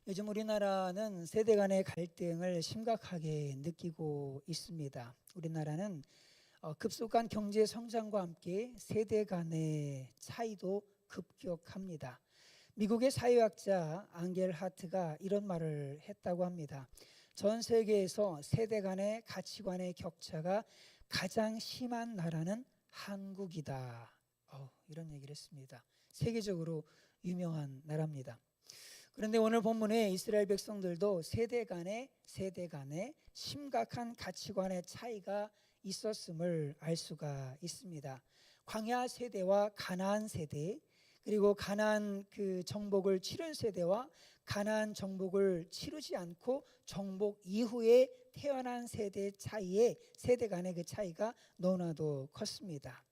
요즘 우리나라는 세대 간의 갈등을 심각하게 느끼고 있습니다. 우리나라는 급속한 경제 성장과 함께 세대 간의 차이도 급격합니다. 미국의 사회학자 앙겔 하트가 이런 말을 했다고 합니다. 전 세계에서 세대 간의 가치관의 격차가 가장 심한 나라는 한국이다. 이런 얘기를 했습니다. 세계적으로 유명한 나라입니다. 그런데 오늘 본문에 이스라엘 백성들도 세대 간의 심각한 가치관의 차이가 있었음을 알 수가 있습니다. 광야 세대와 가나안 세대, 그리고 가나안 그 정복을 치른 세대와 가나안 정복을 치르지 않고 정복 이후에 태어난 세대 차이에 세대 간의 그 차이가 너무나도 컸습니다.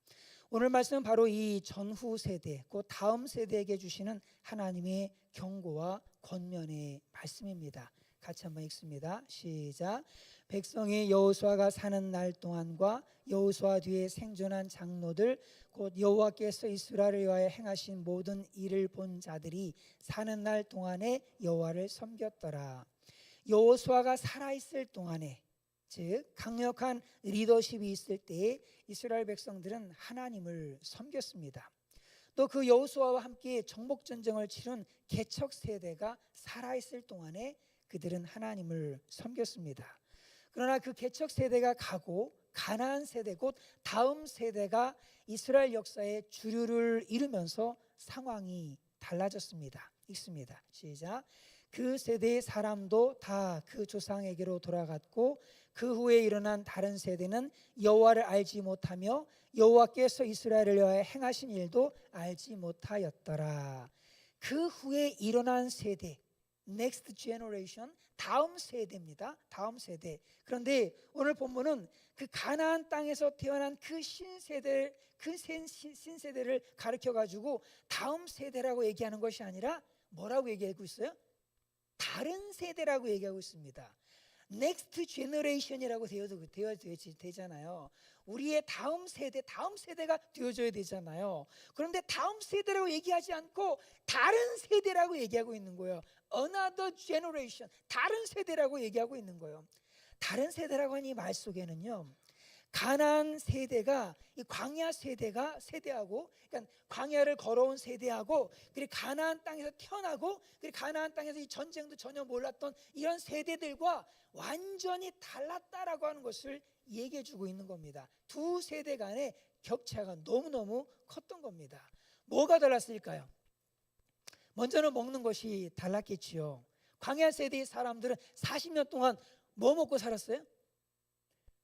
오늘 말씀은 바로 이 전후 세대, 그 다음 세대에게 주시는 하나님의 경고와 권면의 말씀입니다. 같이 한번 읽습니다. 시작. 백성이 여호수아가 사는 날 동안과 여호수아 뒤에 생존한 장로들 곧 여호와께서 이스라엘을 위하여 행하신 모든 일을 본 자들이 사는 날 동안에 여호와를 섬겼더라. 여호수아가 살아있을 동안에, 즉 강력한 리더십이 있을 때에 이스라엘 백성들은 하나님을 섬겼습니다. 또 그 여호수아와 함께 정복 전쟁을 치른 개척 세대가 살아있을 동안에 그들은 하나님을 섬겼습니다. 그러나 그 개척 세대가 가고 가나안 세대 곧 다음 세대가 이스라엘 역사의 주류를 이루면서 상황이 달라졌습니다. 읽습니다. 시작. 그 세대의 사람도 다 그 조상에게로 돌아갔고 그 후에 일어난 다른 세대는 여호와를 알지 못하며 여호와께서 이스라엘을 위하여 행하신 일도 알지 못하였더라. 그 후에 일어난 세대, next generation, 다음 세대입니다. 다음 세대. 그런데 오늘 본문은 그 가나안 땅에서 태어난 그 신세대, 그 신세대를 가르쳐 가지고 다음 세대라고 얘기하는 것이 아니라 뭐라고 얘기하고 있어요? 다른 세대라고 얘기하고 있습니다. 넥스트 제너레이션이라고 되어져야 되잖아요. 우리의 다음 세대가 되어져야 되잖아요. 그런데 다음 세대라고 얘기하지 않고 다른 세대라고 얘기하고 있는 거예요. Another generation, 다른 세대라고 얘기하고 있는 거예요. 다른 세대라고 하니 말 속에는요, 가나안 세대가 이 광야 세대하고, 그러니까 광야를 걸어온 세대하고, 그리고 가나안 땅에서 태어나고, 그리고 가나안 땅에서 이 전쟁도 전혀 몰랐던 이런 세대들과 완전히 달랐다라고 하는 것을 얘기해주고 있는 겁니다. 두 세대 간의 격차가 너무너무 컸던 겁니다. 뭐가 달랐을까요? 먼저는 먹는 것이 달랐겠지요. 광야 세대의 사람들은 40년 동안 뭐 먹고 살았어요?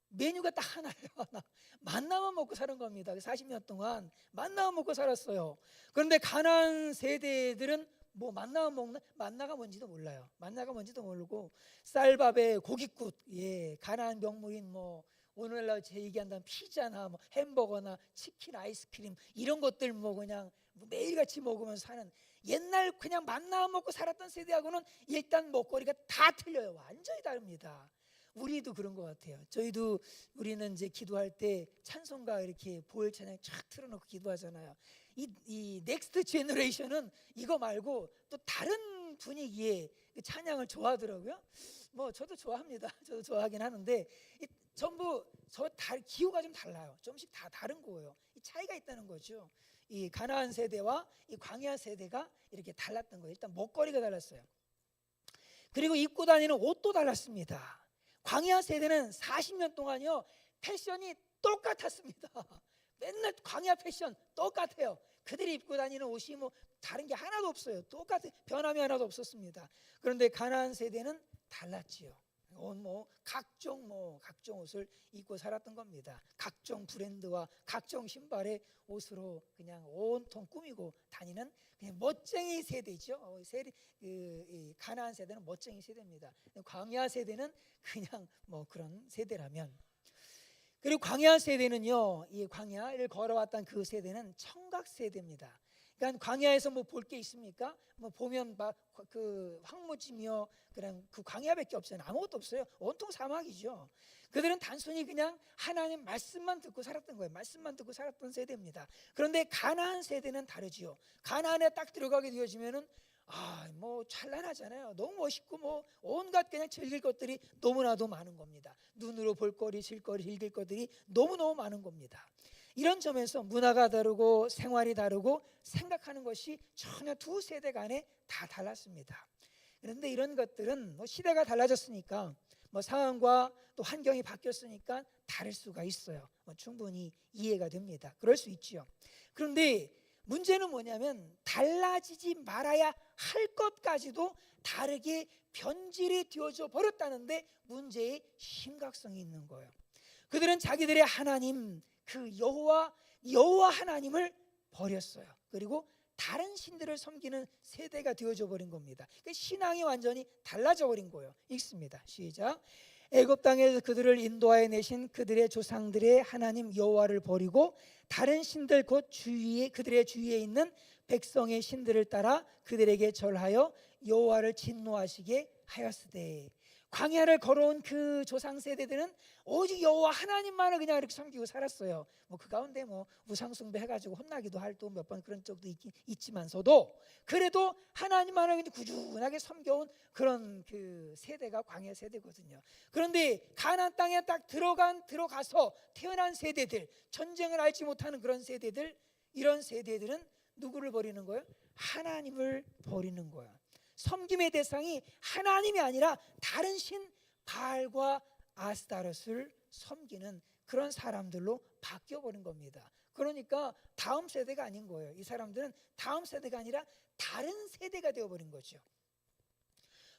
메뉴가 딱 하나예요. 하나. 만나만 먹고 사는 겁니다. 40년 동안 만나만 먹고 살았어요. 그런데 가나안 세대들은 뭐 만나만 먹는, 만나가 뭔지도 몰라요. 만나가 뭔지도 모르고 쌀밥에 고깃국, 가나안 명물인 뭐 오늘날 제 얘기한다면 피자나 뭐 햄버거나 치킨, 아이스크림 이런 것들 뭐 그냥 매일같이 먹으면서 사는, 옛날 그냥 만나만 먹고 살았던 세대하고는 일단 먹거리가 다 틀려요. 완전히 다릅니다. 우리도 그런 것 같아요. 우리는 이제 기도할 때 찬송가 이렇게 보혈 찬양 쫙 틀어놓고 기도하잖아요. 이 넥스트 제너레이션은 이거 말고 또 다른 분위기의 찬양을 좋아하더라고요. 뭐 저도 좋아합니다. 저도 좋아하긴 하는데 전부 기호가 좀 달라요. 좀씩 다 다른 거예요. 이 차이가 있다는 거죠. 이 가나안 세대와 이 광야 세대가 이렇게 달랐던 거예요. 일단 먹거리가 달랐어요. 그리고 입고 다니는 옷도 달랐습니다. 광야 세대는 40년 동안요 패션이 똑같았습니다. 맨날 광야 패션 똑같아요. 그들이 입고 다니는 옷이 뭐 다른 게 하나도 없어요. 똑같아요. 변함이 하나도 없었습니다. 그런데 가나안 세대는 달랐지요. 각종 옷을 입고 살았던 겁니다. 각종 브랜드와 각종 신발의 옷으로 그냥 온통 꾸미고 다니는 그냥 멋쟁이 세대죠. 가나안 세대는 멋쟁이 세대입니다. 광야 세대는 그냥 뭐 그런 세대라면, 그리고 광야 세대는요, 이 광야를 걸어왔던 그 세대는 청각 세대입니다. 그러니까 광야에서 뭐 볼 게 있습니까? 뭐 보면 막 그 황무지며 그냥 그 광야밖에 없어요. 아무것도 없어요. 온통 사막이죠. 그들은 단순히 그냥 하나님 말씀만 듣고 살았던 거예요. 말씀만 듣고 살았던 세대입니다. 그런데 가나안 세대는 다르지요. 가나안에 딱 들어가게 되어지면은 뭐 찬란하잖아요. 너무 멋있고 뭐 온갖 그냥 즐길 것들이 너무나도 많은 겁니다. 눈으로 볼 거리, 질 거리, 즐길 것들이 너무너무 많은 겁니다. 이런 점에서 문화가 다르고 생활이 다르고 생각하는 것이 전혀 두 세대 간에 다 달랐습니다. 그런데 이런 것들은 뭐 시대가 달라졌으니까, 뭐 상황과 또 환경이 바뀌었으니까 다를 수가 있어요. 뭐 충분히 이해가 됩니다. 그럴 수 있죠. 그런데 문제는 뭐냐면 달라지지 말아야 할 것까지도 다르게 변질이 되어져 버렸다는데 문제의 심각성이 있는 거예요. 그들은 자기들의 하나님 그 여호와 하나님을 버렸어요. 그리고 다른 신들을 섬기는 세대가 되어져 버린 겁니다. 그러니까 신앙이 완전히 달라져 버린 거예요. 읽습니다. 시작. 애굽 땅에서 그들을 인도하여 내신 그들의 조상들의 하나님 여호와를 버리고 다른 신들 곧 그들의 주위에 있는 백성의 신들을 따라 그들에게 절하여 여호와를 진노하시게 하였으되. 광야를 걸어온 그 조상 세대들은 오직 여호와 하나님만을 그냥 이렇게 섬기고 살았어요. 뭐 그 가운데 뭐 우상 숭배 해가지고 혼나기도 할 또 몇 번 그런 적도 있지만서도 그래도 하나님만을 꾸준하게 섬겨온 그런 그 세대가 광야 세대거든요. 그런데 가나안 땅에 딱 들어가서 태어난 세대들, 전쟁을 알지 못하는 그런 세대들, 이런 세대들은 누구를 버리는 거예요? 하나님을 버리는 거예요. 섬김의 대상이 하나님이 아니라 다른 신 바알과 아스타롯을 섬기는 그런 사람들로 바뀌어버린 겁니다. 그러니까 다음 세대가 아닌 거예요. 이 사람들은 다음 세대가 아니라 다른 세대가 되어버린 거죠.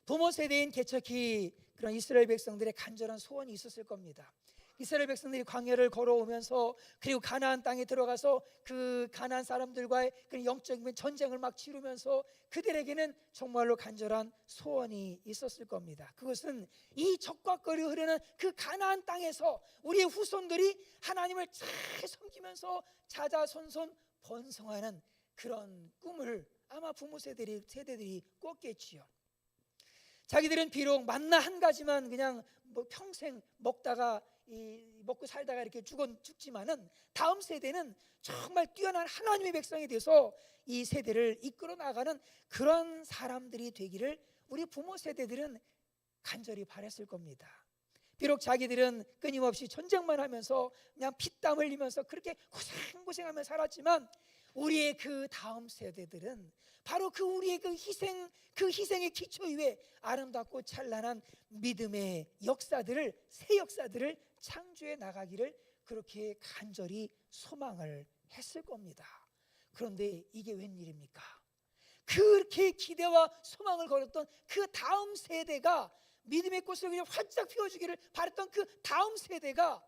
부모 세대인 개척이 그런 이스라엘 백성들의 간절한 소원이 있었을 겁니다. 이스라엘 백성들이 광야를 걸어오면서 그리고 가나안 땅에 들어가서 그 가나안 사람들과의 그 영적인 전쟁을 막 치르면서 그들에게는 정말로 간절한 소원이 있었을 겁니다. 그것은 이 적과 꿀이 흐르는 그 가나안 땅에서 우리의 후손들이 하나님을 잘 섬기면서 자자손손 번성하는 그런 꿈을 아마 부모 세대들이 꿨겠지요. 자기들은 비록 만나 한 가지만 그냥 뭐 평생 먹다가 먹고 살다가 이렇게 죽지만은 다음 세대는 정말 뛰어난 하나님의 백성이 돼서 이 세대를 이끌어 나가는 그런 사람들이 되기를 우리 부모 세대들은 간절히 바랬을 겁니다. 비록 자기들은 끊임없이 전쟁만 하면서 그냥 피땀 흘리면서 그렇게 고생하며 살았지만 우리의 그 다음 세대들은 바로 우리의 그 희생의 기초 위에 아름답고 찬란한 믿음의 새 역사들을 창조해 나가기를 그렇게 간절히 소망을 했을 겁니다. 그런데 이게 웬일입니까? 그렇게 기대와 소망을 걸었던 그 다음 세대가, 믿음의 꽃을 그냥 활짝 피워주기를 바랬던 그 다음 세대가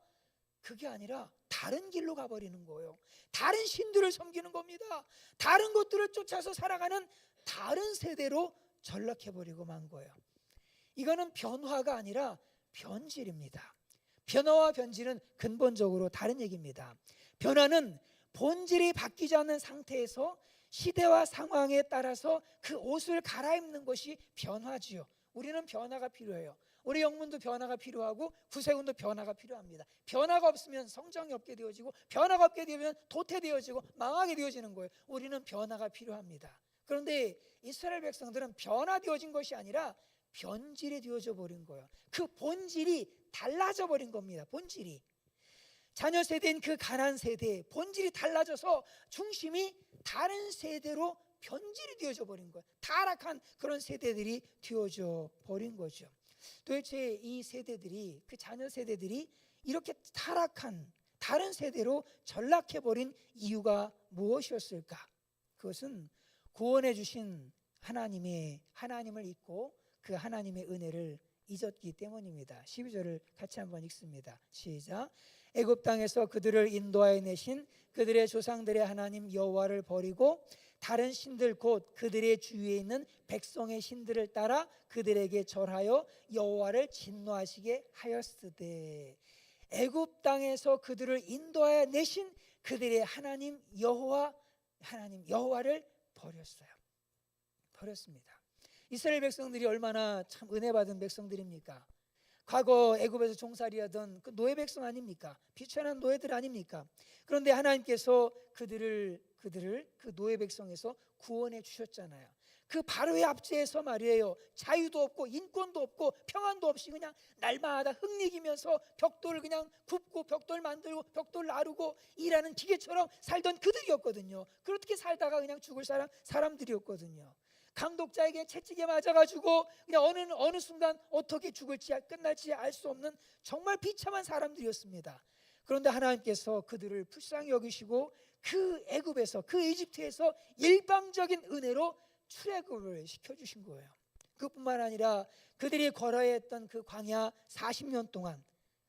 그게 아니라 다른 길로 가버리는 거예요. 다른 신들을 섬기는 겁니다. 다른 것들을 쫓아서 살아가는 다른 세대로 전락해버리고 만 거예요. 이거는 변화가 아니라 변질입니다. 변화와 변질은 근본적으로 다른 얘기입니다. 변화는 본질이 바뀌지 않는 상태에서 시대와 상황에 따라서 그 옷을 갈아입는 것이 변화지요. 우리는 변화가 필요해요. 우리 영문도 변화가 필요하고 구세군도 변화가 필요합니다. 변화가 없으면 성장이 없게 되어지고, 변화가 없게 되면 도태되어지고 망하게 되어지는 거예요. 우리는 변화가 필요합니다. 그런데 이스라엘 백성들은 변화되어진 것이 아니라 변질이 되어져 버린 거예요. 그 본질이 달라져 버린 겁니다. 본질이 자녀 세대인 그 가나안 세대 본질이 달라져서 중심이 다른 세대로 변질이 되어져 버린 거예요. 타락한 그런 세대들이 되어져 버린 거죠. 도대체 이 세대들이, 그 자녀 세대들이 이렇게 타락한 다른 세대로 전락해 버린 이유가 무엇이었을까? 그것은 구원해 주신 하나님을 잊고 그 하나님의 은혜를 잊었기 때문입니다. 12절을 같이 한번 읽습니다. 시작. 애굽 땅에서 그들을 인도하여 내신 그들의 조상들의 하나님 여호와를 버리고 다른 신들 곧 그들의 주위에 있는 백성의 신들을 따라 그들에게 절하여 여호와를 진노하시게 하였으되. 애굽 땅에서 그들을 인도하여 내신 그들의 하나님 여호와를 버렸습니다. 이스라엘 백성들이 얼마나 참 은혜 받은 백성들입니까? 과거 애굽에서 종살이하던 그 노예 백성 아닙니까? 비천한 노예들 아닙니까? 그런데 하나님께서 그들을 그 노예 백성에서 구원해 주셨잖아요. 그 바로의 압제에서 말이에요, 자유도 없고 인권도 없고 평안도 없이 그냥 날마다 흙내기면서 벽돌을 그냥 굽고 벽돌 만들고 벽돌 나르고 일하는 기계처럼 살던 그들이었거든요. 그렇게 살다가 그냥 죽을 사람들이었거든요. 감독자에게 채찍에 맞아가지고 그냥 어느 순간 어떻게 죽을지 끝날지 알 수 없는 정말 비참한 사람들이었습니다. 그런데 하나님께서 그들을 불쌍히 여기시고 그 애굽에서, 그 이집트에서 일방적인 은혜로 출애굽을 시켜주신 거예요. 그뿐만 아니라 그들이 걸어야 했던 그 광야 40년 동안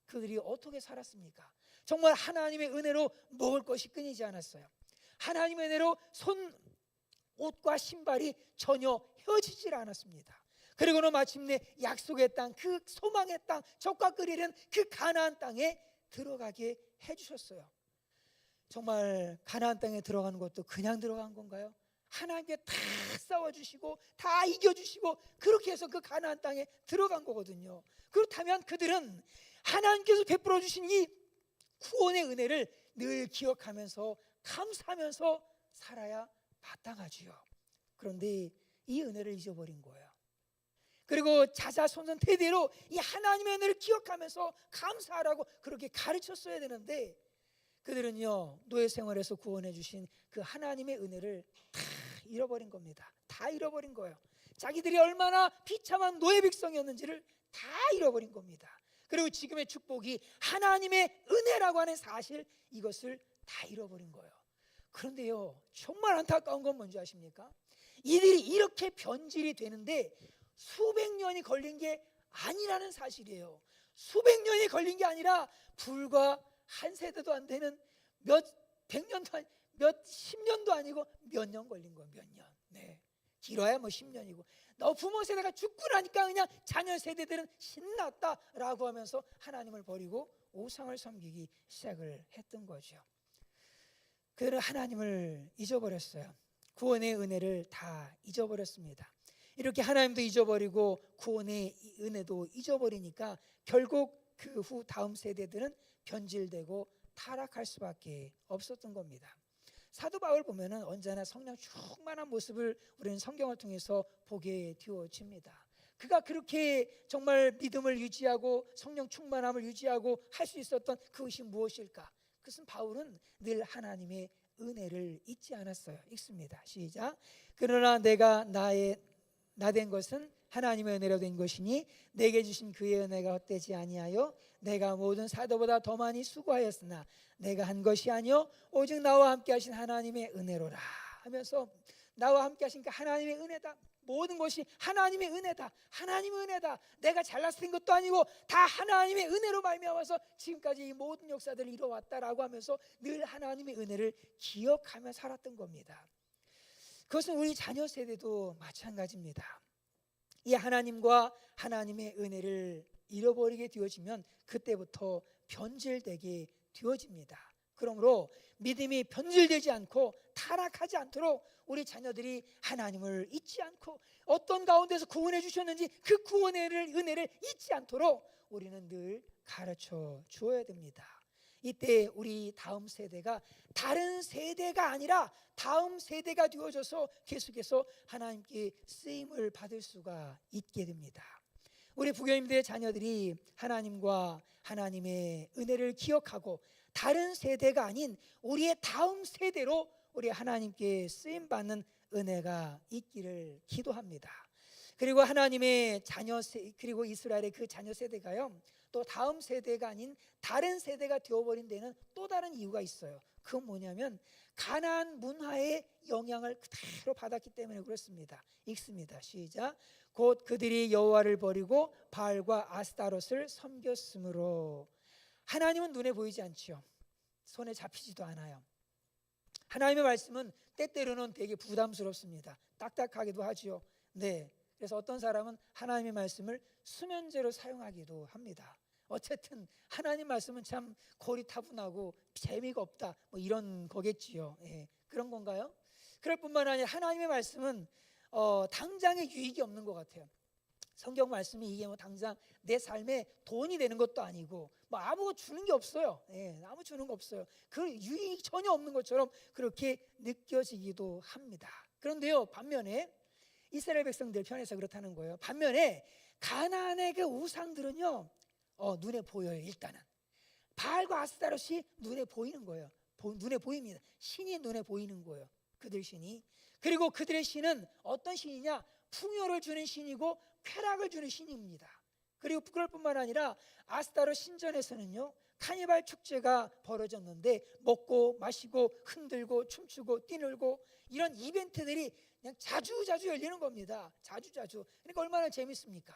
그들이 어떻게 살았습니까? 정말 하나님의 은혜로 먹을 것이 끊이지 않았어요. 하나님의 은혜로 옷과 신발이 전혀 헤어지질 않았습니다. 그리고는 마침내 약속의 땅, 그 소망의 땅, 젖과 꿀이 흐르는 그 가나안 땅에 들어가게 해주셨어요. 정말 가나안 땅에 들어가는 것도 그냥 들어간 건가요? 하나님께 다 싸워주시고 다 이겨주시고 그렇게 해서 그 가나안 땅에 들어간 거거든요. 그렇다면 그들은 하나님께서 베풀어 주신 이 구원의 은혜를 늘 기억하면서 감사하면서 살아야 마땅하지요. 그런데 이 은혜를 잊어버린 거예요. 그리고 자자손손 대대로 이 하나님의 은혜를 기억하면서 감사하라고 그렇게 가르쳤어야 되는데 그들은요, 노예 생활에서 구원해 주신 그 하나님의 은혜를 다 잃어버린 겁니다. 다 잃어버린 거예요. 자기들이 얼마나 비참한 노예 백성이었는지를 다 잃어버린 겁니다. 그리고 지금의 축복이 하나님의 은혜라고 하는 사실, 이것을 다 잃어버린 거예요. 그런데요, 정말 안타까운 건 뭔지 아십니까? 이들이 이렇게 변질이 되는데 수백 년이 걸린 게 아니라는 사실이에요. 수백 년이 걸린 게 아니라 불과 한 세대도 안 되는 몇 십 년도 아니고 몇 년 걸린 거예요. 몇 년. 네. 길어야 뭐 10년이고. 너 부모 세대가 죽고 나니까 그냥 자녀 세대들은 신났다라고 하면서 하나님을 버리고 우상을 섬기기 시작을 했던 거죠. 그들은 하나님을 잊어버렸어요. 구원의 은혜를 다 잊어버렸습니다. 이렇게 하나님도 잊어버리고 구원의 은혜도 잊어버리니까 결국 그 후 다음 세대들은 변질되고 타락할 수밖에 없었던 겁니다. 사도 바울 보면은 언제나 성령 충만한 모습을 우리는 성경을 통해서 보게 되어집니다. 그가 그렇게 정말 믿음을 유지하고 성령 충만함을 유지하고 할 수 있었던 그것이 무엇일까? 그것은 바울은 늘 하나님의 은혜를 잊지 않았어요. 읽습니다. 시작. 그러나 내가 나된 것은 하나님의 은혜로 된 것이니 내게 주신 그의 은혜가 헛되지 아니하여 내가 모든 사도보다 더 많이 수고하였으나 내가 한 것이 아니요 오직 나와 함께 하신 하나님의 은혜로라 하면서, 나와 함께 하신 그 하나님의 은혜다, 모든 것이 하나님의 은혜다, 하나님의 은혜다, 내가 잘나서 된 것도 아니고 다 하나님의 은혜로 말미암아서 지금까지 이 모든 역사들을 이뤄왔다라고 하면서 늘 하나님의 은혜를 기억하며 살았던 겁니다. 그것은 우리 자녀 세대도 마찬가지입니다. 이 하나님과 하나님의 은혜를 잃어버리게 되어지면 그때부터 변질되게 되어집니다. 그러므로 믿음이 변질되지 않고 타락하지 않도록 우리 자녀들이 하나님을 잊지 않고 어떤 가운데서 구원해 주셨는지 그 구원의 은혜를 잊지 않도록 우리는 늘 가르쳐 주어야 됩니다. 이때 우리 다음 세대가 다른 세대가 아니라 다음 세대가 되어져서 계속해서 하나님께 쓰임을 받을 수가 있게 됩니다. 우리 부교님들의 자녀들이 하나님과 하나님의 은혜를 기억하고 다른 세대가 아닌 우리의 다음 세대로 우리 하나님께 쓰임받는 은혜가 있기를 기도합니다. 그리고 하나님의 그리고 이스라엘의 그 자녀 세대가요, 또 다음 세대가 아닌 다른 세대가 되어버린 데는 또 다른 이유가 있어요. 그건 뭐냐면 가나안 문화의 영향을 그대로 받았기 때문에 그렇습니다. 읽습니다. 시작. 곧 그들이 여호와를 버리고 바알과 아스타롯을 섬겼으므로. 하나님은 눈에 보이지 않지요. 손에 잡히지도 않아요. 하나님의 말씀은 때때로는 되게 부담스럽습니다. 딱딱하기도 하지요. 네. 그래서 어떤 사람은 하나님의 말씀을 수면제로 사용하기도 합니다. 어쨌든 하나님 말씀은 참 고리타분하고 재미가 없다, 뭐 이런 거겠지요. 예, 그런 건가요? 그럴 뿐만 아니라 하나님의 말씀은 당장의 유익이 없는 것 같아요. 성경 말씀이 이게 뭐 당장 내 삶에 돈이 되는 것도 아니고 뭐 아무 주는 게 없어요. 예, 아무 주는 거 없어요. 그 유익이 전혀 없는 것처럼 그렇게 느껴지기도 합니다. 그런데요, 반면에 이스라엘 백성들 편에서 그렇다는 거예요. 반면에 가나안의 그 우상들은요, 눈에 보여요. 일단은 바알과 아스타롯이 눈에 보이는 거예요. 눈에 보입니다. 신이 눈에 보이는 거예요. 그들 신이. 그리고 그들의 신은 어떤 신이냐? 풍요를 주는 신이고 쾌락을 주는 신입니다. 그리고 그럴 뿐만 아니라 아스타롯 신전에서는요, 카니발 축제가 벌어졌는데 먹고 마시고 흔들고 춤추고 뛰놀고 이런 이벤트들이 그냥 자주자주 열리는 겁니다. 자주자주. 그러니까 얼마나 재밌습니까?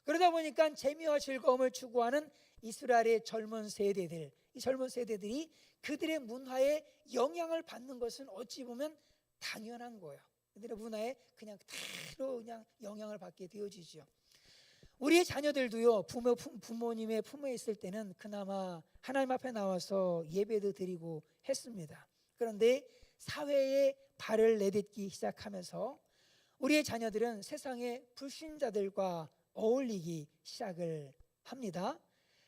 그러다 보니까 재미와 즐거움을 추구하는 이스라엘의 젊은 세대들, 이 젊은 세대들이 그들의 문화에 영향을 받는 것은 어찌 보면 당연한 거예요. 그들의 문화에 그냥 그대로 그냥 영향을 받게 되어지죠. 우리의 자녀들도요, 부모님의 품에 있을 때는 그나마 하나님 앞에 나와서 예배도 드리고 했습니다. 그런데 사회에 발을 내딛기 시작하면서 우리의 자녀들은 세상의 불신자들과 어울리기 시작을 합니다.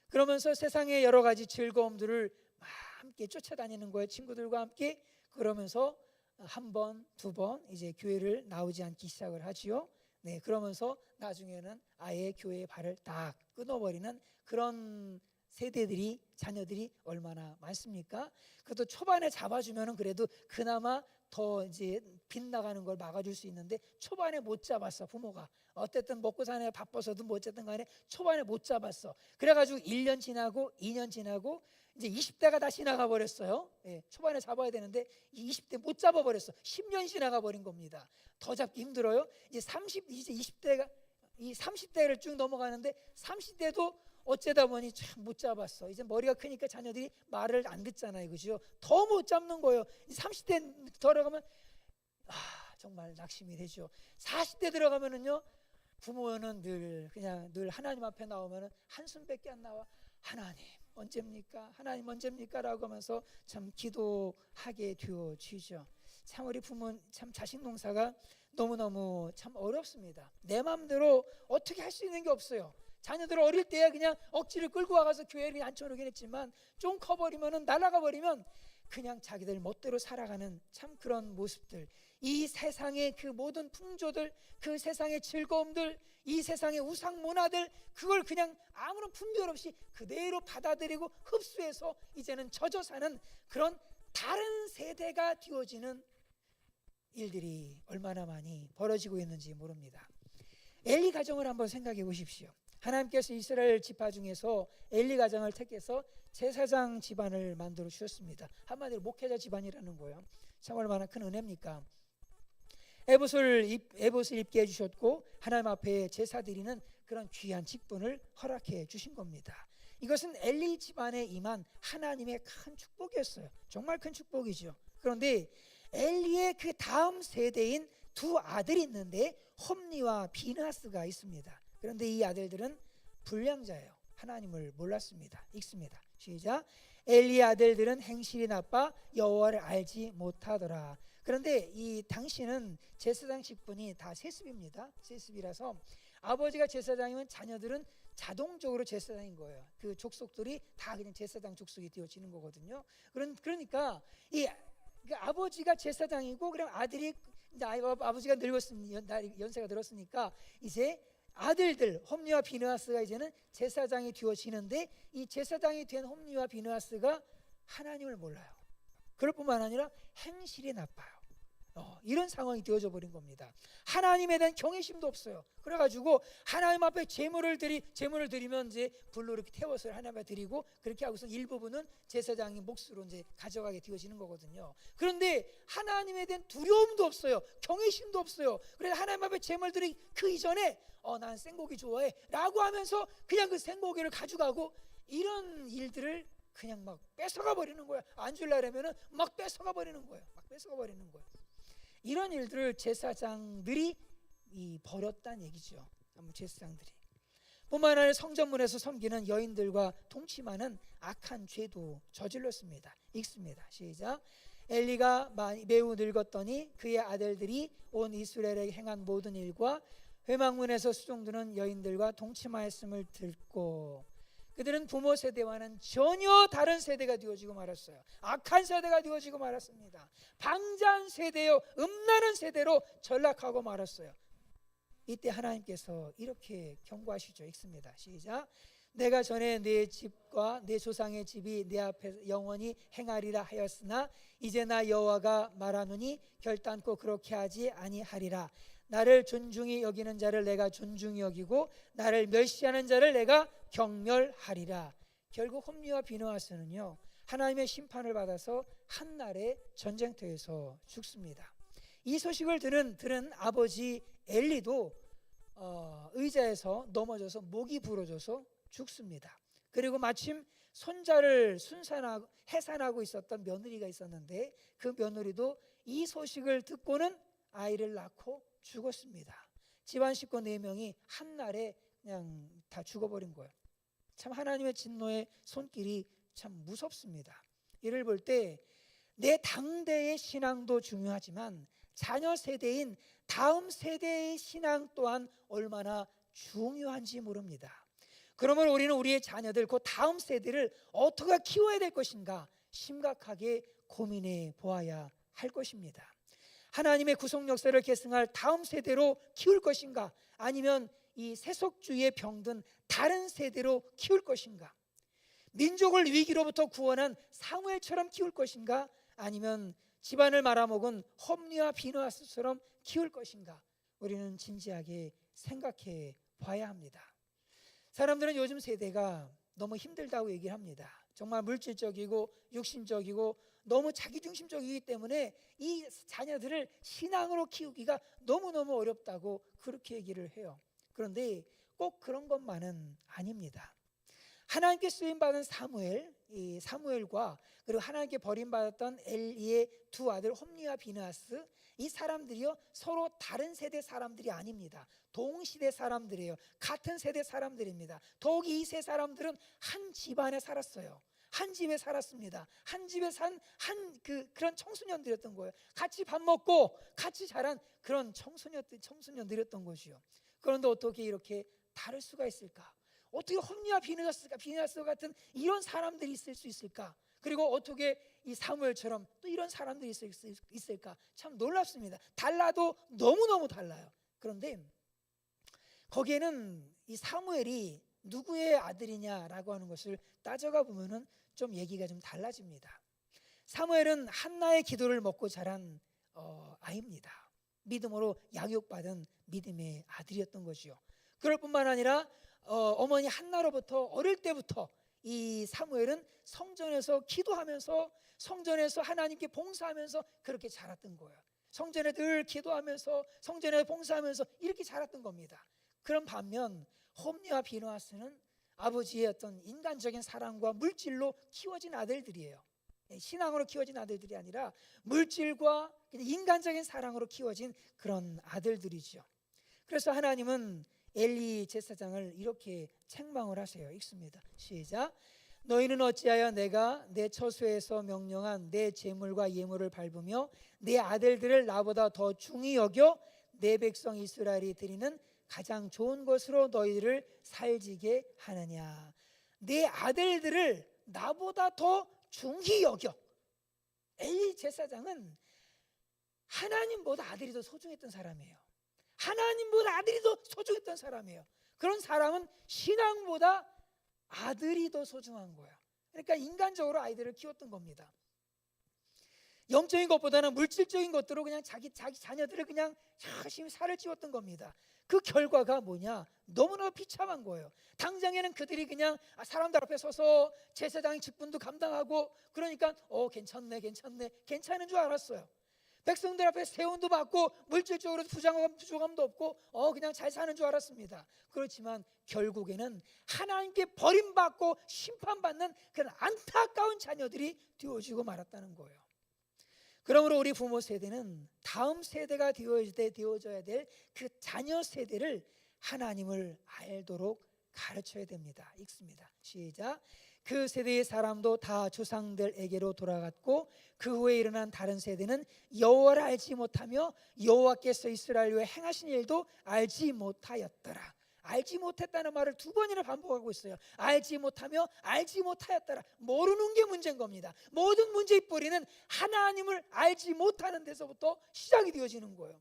그러면서 세상의 여러 가지 즐거움들을 함께 쫓아다니는 거예요. 친구들과 함께. 그러면서 한 번, 두 번 이제 교회를 나오지 않기 시작을 하지요. 네, 그러면서 나중에는 아예 교회의 발을 딱 끊어버리는 그런 세대들이, 자녀들이 얼마나 많습니까? 그것도 초반에 잡아주면은 그래도 그나마 더 이제 빗나가는 걸 막아줄 수 있는데 초반에 못 잡았어. 부모가 어쨌든 먹고 사는 바빠서든 뭐 어쨌든 간에 초반에 못 잡았어. 그래가지고 1년 지나고 2년 지나고 이제 20대가 다 지나가 버렸어요. 예, 초반에 잡아야 되는데 20대 못 잡아버렸어. 10년이 지나가 버린 겁니다. 더 잡기 힘들어요. 이제 20대가 이 30대를 쭉 넘어가는데 30대도 어쩌다 보니 참 못 잡았어. 이제 머리가 크니까 자녀들이 말을 안 듣잖아요, 그죠? 더 못 잡는 거예요. 30대 들어가면 정말 낙심이 되죠. 40대 들어가면은요, 부모는 늘 하나님 앞에 나오면은 한숨밖에 안 나와. 하나님 언제입니까? 하나님 언제입니까? 라고 하면서 참 기도하게 되어지죠. 참 우리 부모 참 자식 농사가 너무너무 참 어렵습니다. 내 마음대로 어떻게 할 수 있는 게 없어요. 자녀들 어릴 때야 그냥 억지를 끌고 와가서 교회를 앉혀놓긴 했지만 좀 커버리면은 날아가 버리면 그냥 자기들 멋대로 살아가는 참 그런 모습들, 이 세상의 그 모든 풍조들, 그 세상의 즐거움들, 이 세상의 우상 문화들, 그걸 그냥 아무런 분별 없이 그대로 받아들이고 흡수해서 이제는 젖어 사는 그런 다른 세대가 되어지는 일들이 얼마나 많이 벌어지고 있는지 모릅니다. 엘리 가정을 한번 생각해 보십시오. 하나님께서 이스라엘 지파 중에서 엘리 가정을 택해서 제사장 집안을 만들어 주셨습니다. 한마디로 목회자 집안이라는 거예요. 참 얼마나 큰 은혜입니까? 에봇을 입게 해주셨고 하나님 앞에 제사 드리는 그런 귀한 직분을 허락해 주신 겁니다. 이것은 엘리 집안에 임한 하나님의 큰 축복이었어요. 정말 큰 축복이죠. 그런데 엘리의 그 다음 세대인 두 아들이 있는데 홈리와 비느하스가 있습니다. 그런데 이 아들들은 불량자예요. 하나님을 몰랐습니다. 읽습니다. 시작. 엘리의 아들들은 행실이 나빠 여호와를 알지 못하더라. 그런데 이 당시는 제사장 직분이 다 세습입니다. 세습이라서 아버지가 제사장이면 자녀들은 자동적으로 제사장인 거예요. 그 족속들이 다 그냥 제사장 족속이 되어지는 거거든요. 그러니까 이 아버지가 제사장이고 그럼 아들이 이제 아버지가 늙었으니 연세가 들었으니까 이제 아들들 홈리와 비느하스가 이제는 제사장이 되어지는데 이 제사장이 된 홈리와 비느하스가 하나님을 몰라요. 그럴 뿐만 아니라 행실이 나빠요. 이런 상황이 되어져 버린 겁니다. 하나님에 대한 경외심도 없어요. 그래가지고 하나님 앞에 제물을 드리면 이제 불로 이렇게 태워서 하나님 앞에 드리고 그렇게 하고서 일부분은 제사장의 몫으로 이제 가져가게 되어지는 거거든요. 그런데 하나님에 대한 두려움도 없어요. 경외심도 없어요. 그래서 하나님 앞에 제물 드리기 그 이전에 난 생고기 좋아해 라고 하면서 그냥 그 생고기를 가져가고 이런 일들을 그냥 막 뺏어가 버리는 거야. 안 주려면은 막 뺏어가 버리는 거예요. 이런 일들을 제사장들이 벌였다는 얘기죠. 제사장들이 뿐만 아니라 성전문에서 섬기는 여인들과 동침하는 악한 죄도 저질렀습니다. 읽습니다. 시작. 엘리가 매우 늙었더니 그의 아들들이 온 이스라엘에 행한 모든 일과 회막문에서 수종드는 여인들과 동침하였음을 듣고 그들은 부모 세대와는 전혀 다른 세대가 되어지고 말았어요. 악한 세대가 되어지고 말았습니다. 방자한 세대요, 음란한 세대로 전락하고 말았어요. 이때 하나님께서 이렇게 경고하시죠. 읽습니다. 시작. 내가 전에 내 집과 내 조상의 집이 내 앞에 영원히 행하리라 하였으나 이제 나 여호와가 말하노니 결단코 그렇게 하지 아니하리라. 나를 존중히 여기는 자를 내가 존중히 여기고 나를 멸시하는 자를 내가 경멸하리라. 결국 홈리와 비느하스는요, 하나님의 심판을 받아서 한날의 전쟁터에서 죽습니다. 이 소식을 들은 아버지 엘리도 의자에서 넘어져서 목이 부러져서 죽습니다. 그리고 마침 손자를 해산하고 있었던 며느리가 있었는데 그 며느리도 이 소식을 듣고는 아이를 낳고 죽었습니다. 집안 식구 4명이 한날에 그냥 다 죽어버린 거예요. 참 하나님의 진노의 손길이 참 무섭습니다. 이를 볼 때 내 당대의 신앙도 중요하지만 자녀 세대인 다음 세대의 신앙 또한 얼마나 중요한지 모릅니다. 그러면 우리는 우리의 자녀들, 그 다음 세대를 어떻게 키워야 될 것인가 심각하게 고민해 보아야 할 것입니다. 하나님의 구속 역사를 계승할 다음 세대로 키울 것인가, 아니면 이 세속주의에 병든 다른 세대로 키울 것인가, 민족을 위기로부터 구원한 사무엘처럼 키울 것인가, 아니면 집안을 말아먹은 홈리와 비느하스처럼 키울 것인가, 우리는 진지하게 생각해 봐야 합니다. 사람들은 요즘 세대가 너무 힘들다고 얘기를 합니다. 정말 물질적이고 육신적이고 너무 자기중심적이기 때문에 이 자녀들을 신앙으로 키우기가 너무너무 어렵다고 그렇게 얘기를 해요. 그런데 꼭 그런 것만은 아닙니다. 하나님께 쓰임받은 이 사무엘과 그리고 하나님께 버림받았던 엘리의 두 아들 홈리와 비느하스, 이 사람들이요 서로 다른 세대 사람들이 아닙니다. 동시대 사람들이에요. 같은 세대 사람들입니다. 더욱이 이 세 사람들은 한 집안에 살았어요. 한 집에 살았습니다. 한 집에 산 그런 청소년들이었던 거예요. 같이 밥 먹고 같이 자란 그런 청소년들이었던 것이요. 그런데 어떻게 이렇게 다를 수가 있을까? 어떻게 홈리와 비느하스 같은 이런 사람들이 있을 수 있을까? 그리고 어떻게 이 사무엘처럼 또 이런 사람들이 있을까? 참 놀랍습니다. 달라도 너무너무 달라요. 그런데 거기에는 이 사무엘이 누구의 아들이냐라고 하는 것을 따져가 보면은 좀 얘기가 좀 달라집니다. 사무엘은 한나의 기도를 먹고 자란 아이입니다. 믿음으로 양육받은 믿음의 아들이었던 것이요. 그럴 뿐만 아니라 어머니 한나로부터 어릴 때부터 이 사무엘은 성전에서 기도하면서, 성전에서 하나님께 봉사하면서 그렇게 자랐던 거예요. 성전에 늘 기도하면서, 성전에 봉사하면서 이렇게 자랐던 겁니다. 그런 반면 홈리와 비느하스는 아버지의 어떤 인간적인 사랑과 물질로 키워진 아들들이에요. 신앙으로 키워진 아들들이 아니라 물질과 인간적인 사랑으로 키워진 그런 아들들이죠. 그래서 하나님은 엘리 제사장을 이렇게 책망을 하세요. 읽습니다. 시작. 너희는 어찌하여 내가 내 처소에서 명령한 내 제물과 예물을 밟으며 내 아들들을 나보다 더 중히 여겨 내 백성 이스라엘이 드리는 가장 좋은 것으로 너희를 살지게 하느냐. 내 아들들을 나보다 더 중히 여겨. 엘리 제사장은 하나님보다 아들이 더 소중했던 사람이에요. 하나님보다 아들이 더 소중했던 사람이에요. 그런 사람은 신앙보다 아들이 더 소중한 거예요. 그러니까 인간적으로 아이들을 키웠던 겁니다. 영적인 것보다는 물질적인 것들로 그냥 자기 자녀들을 그냥 열심히 살을 찌웠던 겁니다. 그 결과가 뭐냐? 너무나 비참한 거예요. 당장에는 그들이 그냥 사람들 앞에 서서 제사장의 직분도 감당하고 그러니까 괜찮은 줄 알았어요. 백성들 앞에 세운도 받고 물질적으로 부족함도 없고 그냥 잘 사는 줄 알았습니다. 그렇지만 결국에는 하나님께 버림받고 심판받는 그런 안타까운 자녀들이 되어지고 말았다는 거예요. 그러므로 우리 부모 세대는 다음 세대가 되어져야 될 그 자녀 세대를 하나님을 알도록 가르쳐야 됩니다. 읽습니다. 시작. 그 세대의 사람도 다 조상들에게로 돌아갔고 그 후에 일어난 다른 세대는 여호와를 알지 못하며 여호와께서 이스라엘 위에 행하신 일도 알지 못하였더라. 알지 못했다는 말을 2번이나 반복하고 있어요. 알지 못하며 알지 못하였더라. 모르는 게 문제인 겁니다. 모든 문제의 뿌리는 하나님을 알지 못하는 데서부터 시작이 되어지는 거예요.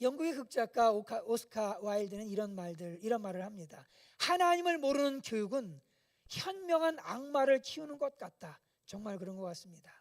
영국의 극작가 오스카 와일드는 이런 말을 합니다. 하나님을 모르는 교육은 현명한 악마를 키우는 것 같다. 정말 그런 것 같습니다.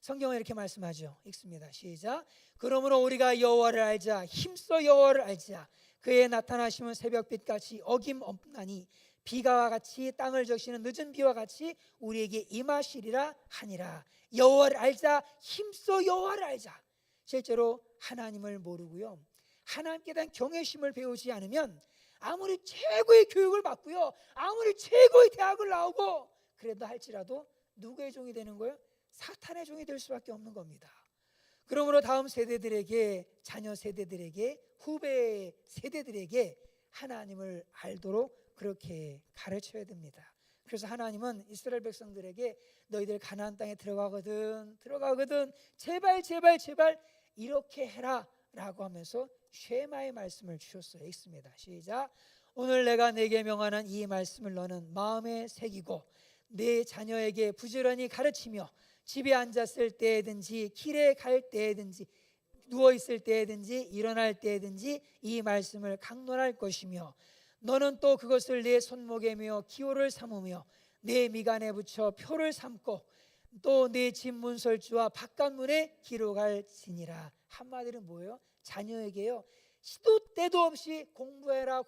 성경은 이렇게 말씀하죠. 읽습니다. 시작. 그러므로 우리가 여호와를 알자. 힘써 여호와를 알자. 그의 나타나심은 새벽빛같이 어김없나니 비가 같이 땅을 적시는 늦은 비와 같이 우리에게 임하시리라 하니라. 여호와를 알자. 힘써 여호와를 알자. 실제로 하나님을 모르고요, 하나님께 대한 경외심을 배우지 않으면 아무리 최고의 교육을 받고요, 아무리 최고의 대학을 나오고 그래도 할지라도 누구의 종이 되는 거예요? 사탄의 종이 될 수밖에 없는 겁니다. 그러므로 다음 세대들에게, 자녀 세대들에게, 후배 세대들에게 하나님을 알도록 그렇게 가르쳐야 됩니다. 그래서 하나님은 이스라엘 백성들에게 너희들 가나안 땅에 들어가거든 제발 이렇게 해라 라고 하면서 쉐마의 말씀을 주셨어요. 읽습니다. 시작. 오늘 내가 네게 명하는 이 말씀을 너는 마음에 새기고 네 자녀에게 부지런히 가르치며 집에 앉았을 때든지 길에 갈 때든지 누워 있을 때든지 일어날 때든지 이 말씀을 강론할 것이며 너는 또 그것을 내 손목에 메어 기호를 삼으며 내 미간에 붙여 표를 삼고 또 내 집 문설주와 바깥문에 기록할지니라. 한마디로 뭐예요? 자녀에게요, 시도 때도 없이 공부해라.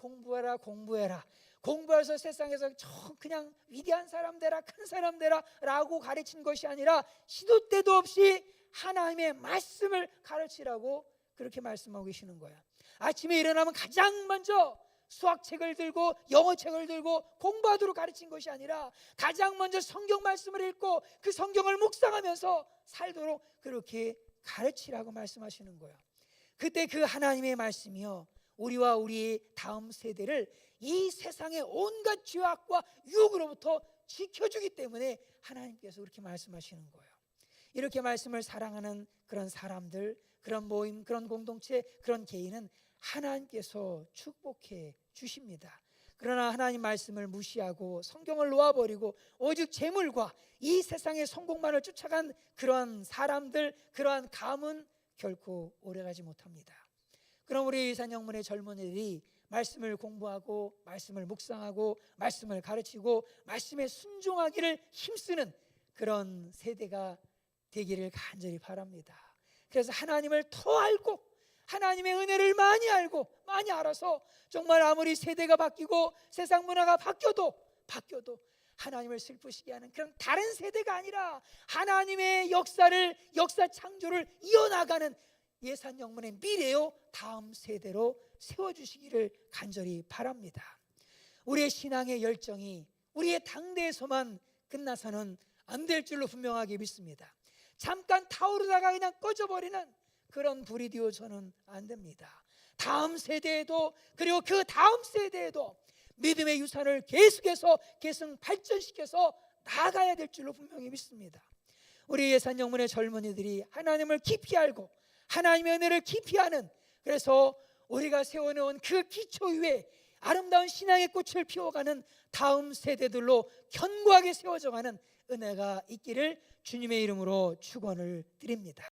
공부해서 세상에서 그냥 위대한 사람 되라, 큰 사람 되라 라고 가르친 것이 아니라 시도 때도 없이 하나님의 말씀을 가르치라고 그렇게 말씀하고 계시는 거야. 아침에 일어나면 가장 먼저 수학책을 들고 영어책을 들고 공부하도록 가르친 것이 아니라 가장 먼저 성경 말씀을 읽고 그 성경을 묵상하면서 살도록 그렇게 가르치라고 말씀하시는 거예요. 그때 그 하나님의 말씀이요, 우리와 우리의 다음 세대를 이 세상의 온갖 죄악과 유혹으로부터 지켜주기 때문에 하나님께서 그렇게 말씀하시는 거예요. 이렇게 말씀을 사랑하는 그런 사람들, 그런 모임, 그런 공동체, 그런 개인은 하나님께서 축복해 주십니다. 그러나 하나님 말씀을 무시하고 성경을 놓아버리고 오직 재물과 이 세상의 성공만을 쫓아간 그러한 사람들, 그러한 가문 결코 오래가지 못합니다. 그럼 우리 이산영문의 젊은이들이 말씀을 공부하고 말씀을 묵상하고 말씀을 가르치고 말씀에 순종하기를 힘쓰는 그런 세대가 되기를 간절히 바랍니다. 그래서 하나님을 더 알고 하나님의 은혜를 많이 알고 많이 알아서 정말 아무리 세대가 바뀌고 세상 문화가 바뀌어도 하나님을 슬프시게 하는 그런 다른 세대가 아니라 하나님의 역사 창조를 이어나가는 예산 영문의 미래요 다음 세대로 세워주시기를 간절히 바랍니다. 우리의 신앙의 열정이 우리의 당대에서만 끝나서는 안 될 줄로 분명하게 믿습니다. 잠깐 타오르다가 그냥 꺼져버리는 그런 불이 되어서는 안 됩니다. 다음 세대에도 그리고 그 다음 세대에도 믿음의 유산을 계속해서 계승 발전시켜서 나아가야 될 줄로 분명히 믿습니다. 우리 예산영문의 젊은이들이 하나님을 깊이 알고 하나님의 은혜를 깊이 아는, 그래서 우리가 세워놓은 그 기초 위에 아름다운 신앙의 꽃을 피워가는 다음 세대들로 견고하게 세워져가는 은혜가 있기를 주님의 이름으로 축원을 드립니다.